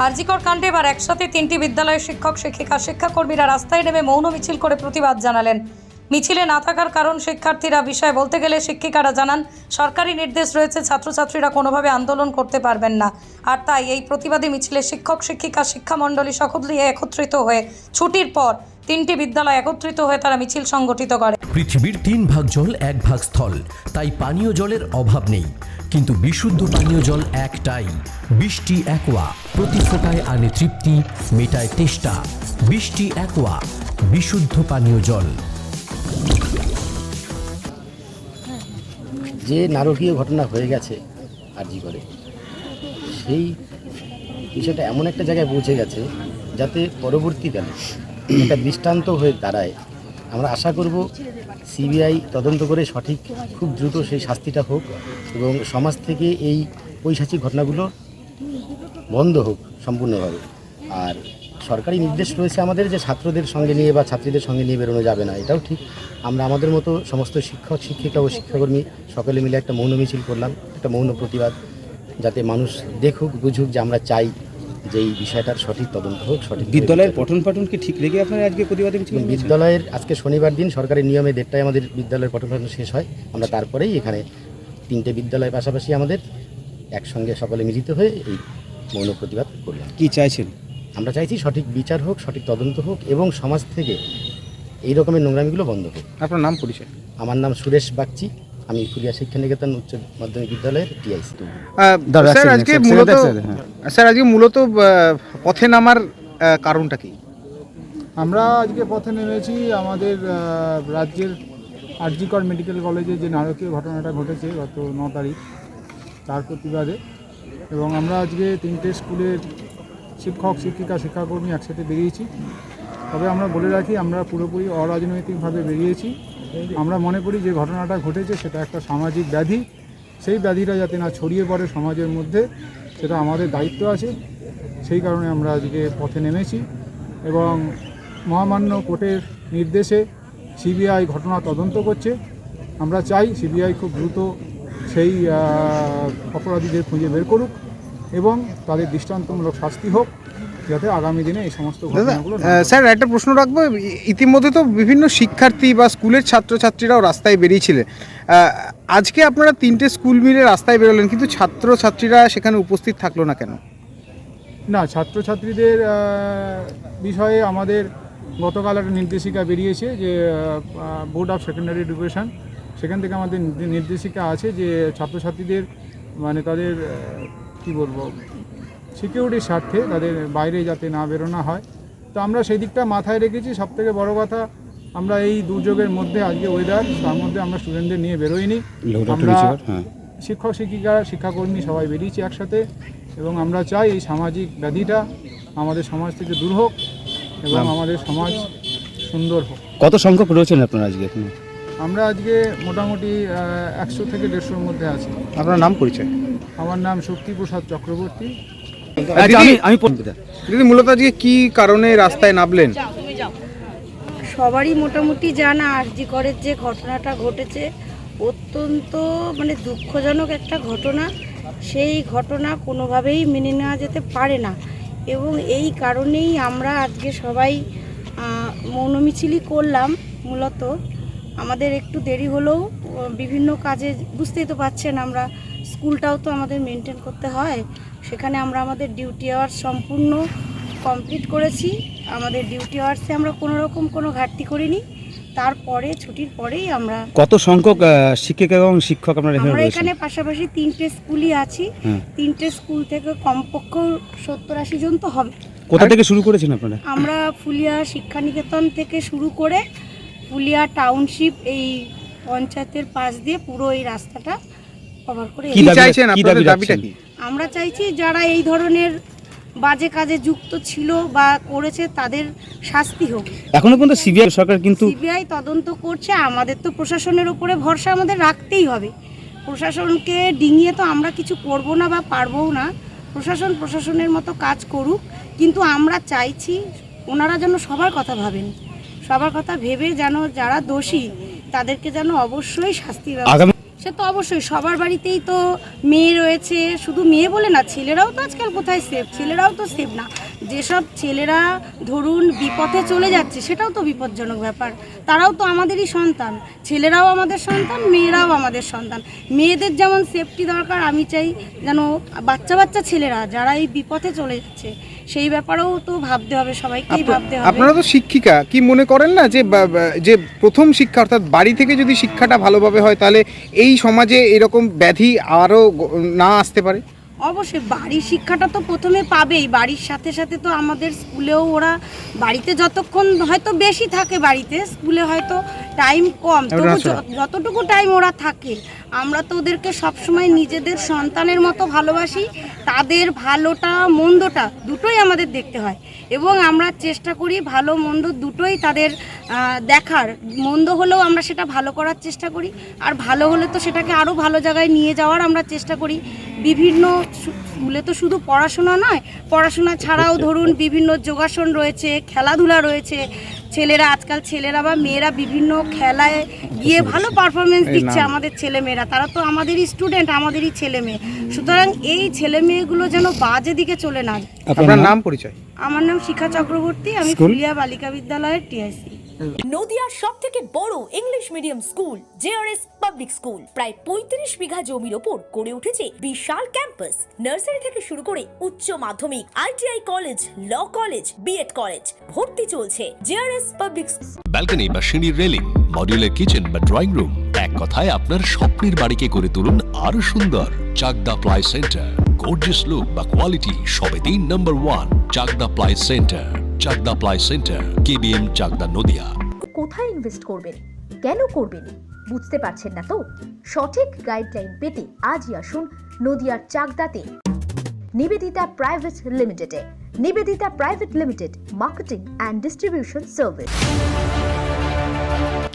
আরজিকর কাণ্ডে এবার একসাথে 3টি বিদ্যালয়ের শিক্ষক শিক্ষিকা শিক্ষাকর্মীরা রাস্তায় নেমে মৌন মিছিল করে প্রতিবাদ জানালেন। মিছিলে না থাকার কারণ শিক্ষার্থীরা বিষয়ে বলতে গেলে শিক্ষিকারা জানান সরকারি নির্দেশ রয়েছে, ছাত্রছাত্রীরা কোনোভাবে আন্দোলন করতে পারবেন না। আর তাই এই প্রতিবাদী মিছিলে শিক্ষক শিক্ষিকা শিক্ষামণ্ডলী সকলে একত্রিত হয়ে ছুটির পর 3টি বিদ্যালয় একত্রিত হয়ে তারা মিছিল সংগঠিত করে। পৃথিবীর 3 ভাগ জল 1 ভাগ স্থল, তাই পানীয় জলের অভাব নেই, কিন্তু বিশুদ্ধ পানীয় জল একটাই, বৃষ্টি অ্যাকোয়া। প্রতি ফোঁটায় আনে তৃপ্তি, মেটায় তেষ্টা। বৃষ্টি অ্যাকোয়া, বিশুদ্ধ পানীয় জল। যে নারকীয় ঘটনা হয়ে গেছে আরজি করে, সেই বিষয়টা এমন একটা জায়গায় পৌঁছে গেছে যাতে পরবর্তীকালে একটা দৃষ্টান্ত হয়ে দাঁড়ায়। আমরা আশা করব সিবিআই তদন্ত করে সঠিক খুব দ্রুত সেই শাস্তিটা হোক এবং সমাজ থেকে এই পৈশাচিক ঘটনাগুলো বন্ধ হোক সম্পূর্ণভাবে। আর সরকারি নির্দেশ রয়েছে আমাদের যে ছাত্রদের সঙ্গে নিয়ে বা ছাত্রীদের সঙ্গে নিয়ে বেরোনো যাবে না, এটাও ঠিক। আমরা আমাদের মতো সমস্ত শিক্ষক শিক্ষিকা ও শিক্ষাকর্মী সকলে মিলে একটা মৌন মিছিল করলাম, একটা মৌন প্রতিবাদ, যাতে মানুষ দেখুক বুঝুক যে আমরা চাই যে এই বিষয়টার সঠিক তদন্ত হোক। সঠিক বিদ্যালয়ের পঠন পাঠন কি ঠিক রেখে আপনারা আজকে প্রতিবাদী মিছিল? বিদ্যালয়ের আজকে শনিবার দিন সরকারি নিয়মে 1:30টায় আমাদের বিদ্যালয়ের পঠন পাঠন শেষ হয়। আমরা তারপরেই এখানে 3টে বিদ্যালয়ের পাশাপাশি আমাদের একসঙ্গে সকলে মিলিত হয়ে এই মৌন প্রতিবাদ করলাম। কি চাইছেন? আমরা চাইছি সঠিক বিচার হোক, সঠিক তদন্ত হোক এবং সমাজ থেকে এই রকমের নোংরামিগুলো বন্ধ হোক। আপনার নাম পরিচয়? আমার নাম সুরেশ বাগচি, আমি ফুলিয়া শিক্ষা নিকেতন উচ্চ মাধ্যমিক বিদ্যালয়ের টিআইসি। স্যার আজকে মূলত পথে নামার কারণটা কি? আমরা আজকে পথে নেমেছি আমাদের রাজ্যের আরজিকর মেডিকেল কলেজে যে নারকীয় ঘটনাটা ঘটেছে গত 9 তারিখ, তার প্রতিবাদে। এবং আমরা আজকে 3টে স্কুলের শিক্ষক শিক্ষিকা শিক্ষাকর্মী একসাথে বেরিয়েছি। তবে আমরা বলে রাখি, আমরা পুরোপুরি অরাজনৈতিকভাবে বেরিয়েছি। আমরা মনে করি যে ঘটনাটা ঘটেছে সেটা একটা সামাজিক ব্যাধি, সেই ব্যাধিটা যাতে না ছড়িয়ে পড়ে সমাজের মধ্যে, সেটা আমাদের দায়িত্ব আছে। সেই কারণে আমরা আজকে পথে নেমেছি এবং মহামান্য কোর্টের নির্দেশে সিবিআই ঘটনা তদন্ত করছে। আমরা চাই সিবিআই খুব দ্রুত সেই অপরাধীদের খুঁজে বের করুক এবং তাদের দৃষ্টান্তমূলক শাস্তি হোক, যাতে আগামী দিনে এই সমস্ত ঘটনাগুলো। স্যার একটা প্রশ্ন রাখবো, ইতিমধ্যে তো বিভিন্ন শিক্ষার্থী বা স্কুলের ছাত্রছাত্রীরাও রাস্তায় বেরিয়েছিলেন, আজকে আপনারা 3টে স্কুল মিলে রাস্তায় বেরোলেন, কিন্তু ছাত্রছাত্রীরা সেখানে উপস্থিত থাকলো না কেন? না, ছাত্রছাত্রীদের বিষয়ে আমাদের গতকাল একটা নির্দেশিকা বেরিয়েছে যে বোর্ড অফ সেকেন্ডারি এডুকেশন, সেখান থেকে আমাদের নির্দেশিকা আছে যে ছাত্রছাত্রীদের মানে তাদের কি বলবো সিকিউরিটির স্বার্থে তাদের বাইরে যাতে না বেরোনো হয়। তো আমরা সেই দিকটা মাথায় রেখেছি। সবথেকে বড় কথা, আমরা এই দুর্যোগের মধ্যে আজকে ওয়েদার, তার মধ্যে আমরা স্টুডেন্টদের নিয়ে বেরোইনি। আমরা শিক্ষক শিক্ষিকা শিক্ষাকর্মী সবাই বেরিয়েছি একসাথে এবং আমরা চাই এই সামাজিক ব্যাধিটা আমাদের সমাজ থেকে দূর হোক এবং আমাদের সমাজ সুন্দর হোক। কত সংখ্যক রয়েছেন আপনারা আজকে এখানে? আমরা আজকে মোটামুটি 100 থেকে 150-র মধ্যে আছি। আপনার নাম পরিচয়? আমার নাম শক্তিপ্রসাদ চক্রবর্তী। দিদি, মূলত আজকে কি কারণে রাস্তায় নামলেন? সবারই মোটামুটি জানা, আরজি করের যে ঘটনাটা ঘটেছে অত্যন্ত মানে দুঃখজনক একটা ঘটনা। সেই ঘটনা কোনোভাবেই মেনে নেওয়া যেতে পারে না এবং এই কারণেই আমরা আজকে সবাই মৌন মিছিলই করলাম। মূলত আমাদের একটু দেরি হলেও বিভিন্ন কাজে, বুঝতেই তো পারছেন, আমরা স্কুলটাও তো আমাদের মেনটেন করতে হয়, সেখানে আমরা আমাদের ডিউটি আওয়ার্স সম্পূর্ণ কমপ্লিট করেছি। আমাদের ডিউটি আওয়ার্সে আমরা কোনোরকম কোনো ঘাটতি করিনি। তারপরে ছুটির পরেই আমরা কত সংখ্যক শিক্ষক এবং শিক্ষক আমরা এখানে পাশাপাশি 3টে স্কুলই আছি। 3টে স্কুল থেকে কমপক্ষে 70-80 জন তো হবে। কোথা থেকে শুরু করেছেন আপনারা? আমরা ফুলিয়া শিক্ষা নিকেতন থেকে শুরু করে ফুলিয়া টাউনশিপ এই পঞ্চায়েতের পাশ দিয়ে পুরো এই রাস্তাটা কভার করে। কি চাইছেন আপনাদের দাবিটা কি? আমরা চাইছি যারা এই ধরনের বাজে কাজে যুক্ত ছিল বা করেছে তাদের শাস্তি হোক। এখনো পর্যন্ত সিবিআই সরকার কিন্তু সিবিআই তদন্ত করছে। আমাদের তো প্রশাসনের উপরে ভরসা আমাদের রাখতেই হবে। প্রশাসনকে ডিঙিয়ে তো আমরা কিছু করব না বা পারবও না। প্রশাসন প্রশাসনের মতো কাজ করুক, কিন্তু আমরা চাইছি ওনারা যেন সবার কথা ভাবেন, সবার কথা ভেবে যেন যারা দোষী তাদেরকে যেন অবশ্যই শাস্তি সে তো অবশ্যই সবার বাড়িতেই তো মেয়ে রয়েছে, শুধু মেয়ে বলে না, ছেলেরাও তো আজকাল কোথায় সেফ, ছেলেরাও তো সেফ না। যেসব ছেলেরা ধরুন বিপথে চলে যাচ্ছে সেটাও তো বিপজ্জনক ব্যাপার, তারাও তো আমাদেরই সন্তান, ছেলেরাও আমাদের সন্তান, মেয়েরাও আমাদের সন্তান। মেয়েদের যেমন সেফটি দরকার, আমি চাই যেন বাচ্চা বাচ্চা ছেলেরা যারা এই বিপথে চলে যাচ্ছে সেই ব্যাপারেও তো ভাবতে হবে, সবাইকেই ভাবতে হবে। আপনারা তো শিক্ষিকা, কি মনে করেন না যে প্রথম শিক্ষা অর্থাৎ বাড়ি থেকে যদি শিক্ষাটা ভালোভাবে হয় তাহলে এই সমাজে এরকম ব্যাধি আরও না আসতে পারে? অবশ্যই বাড়ির শিক্ষাটা তো প্রথমে পাবেই, বাড়ির সাথে সাথে তো আমাদের স্কুলেও ওরা বাড়িতে যতক্ষণ হয়তো বেশি থাকে, বাড়িতে স্কুলে হয়তো টাইম কম, তবু যতটুকু টাইম ওরা থাকে আমরা তো ওদেরকে সবসময় নিজেদের সন্তানের মতো ভালোবাসি। তাদের ভালোটা মন্দটা দুটোই আমাদের দেখতে হয় এবং আমরা চেষ্টা করি ভালো মন্দ দুটোই তাদের দেখার। মন্দ হলেও আমরা সেটা ভালো করার চেষ্টা করি, আর ভালো হলে তো সেটাকে আরও ভালো জায়গায় নিয়ে যাওয়ার আমরা চেষ্টা করি। বিভিন্ন স্কুলে তো শুধু পড়াশোনা নয়, পড়াশোনা ছাড়াও ধরুন বিভিন্ন যোগাসন রয়েছে, খেলাধুলা রয়েছে। আজকাল ছেলেরা বা মেয়েরা বিভিন্ন খেলায় গিয়ে ভালো পারফরমেন্স দিচ্ছে। আমাদের ছেলে মেয়েরা তারা তো আমাদেরই স্টুডেন্ট, আমাদেরই ছেলে মেয়ে। সুতরাং এই ছেলে মেয়েগুলো যেন বাজে দিকে চলে না যায়। আপনার নাম পরিচয়? আমার নাম শিখা চক্রবর্তী, আমি ফুলিয়া বালিকা বিদ্যালয়ের টিআইসি। নদিয়ার সবথেকে বড় English medium school JRS public school প্রায় ৩৫ বিঘা জমির ওপর গড়ে উঠেছে বিশাল ক্যাম্পাস। নার্সারি থেকে শুরু করে উচ্চ মাধ্যমিক, ITI college, law college, BEd college, ভর্তি চলছে জেআরএস পাবলিক। ব্যালকনি বা সিঁড়ির রেলিং, মডিউলার কিচেন বা ড্রয়িং রুম, এক কথায় আপনার স্বপ্নের বাড়িকে করে তুলুন আরো সুন্দর। Chakdah ply centre, gorgeous look বা কোয়ালিটি সবেতেই number 1। Chakdah ply centre, Chakdah ply centre, KBM, Chakdah, Nadia. কোথায় ইনভেস্ট করবেন, কেন করবেন, বুঝতে পারছেন না তো? সঠিক গাইডলাইন পেতে আজই আসুন নদিয়ার চাকদাতে নিবেদিতা প্রাইভেট লিমিটেডে। Nivedita private limited, marketing and distribution service.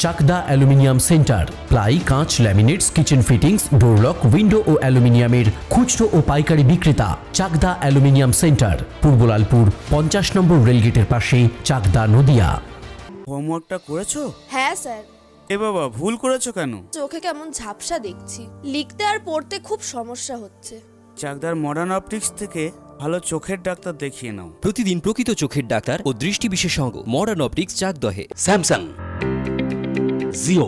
Chakdah aluminium centre, ply, কাঁচ, laminates, kitchen fittings, door lock, window ও অ্যালুমিনিয়ামের খুচরো ও পাইকারি বিক্রেতা। চাকদা অ্যালুমিনিয়াম সেন্টার, পূর্বলালপুর 50 নম্বর রেলগেটের পাশে, চাকদা, নদিয়া। হোমওয়ার্কটা করেছো? হ্যাঁ স্যার। এ বাবা, ভুল করেছো কেন? চোখে কেমন ঝাপসা দেখছি, লিখতে আর পড়তে খুব সমস্যা হচ্ছে। চাকদার মডার্ন অপটিক্স থেকে ভালো চোখের ডাক্তার দেখিয়ে নাও। প্রতিদিন প্রকৃত চোখের ডাক্তার ও দৃষ্টি বিশেষজ্ঞ মডার্ন অপটিক্স চাকদহে। স্যামসাং, জিও,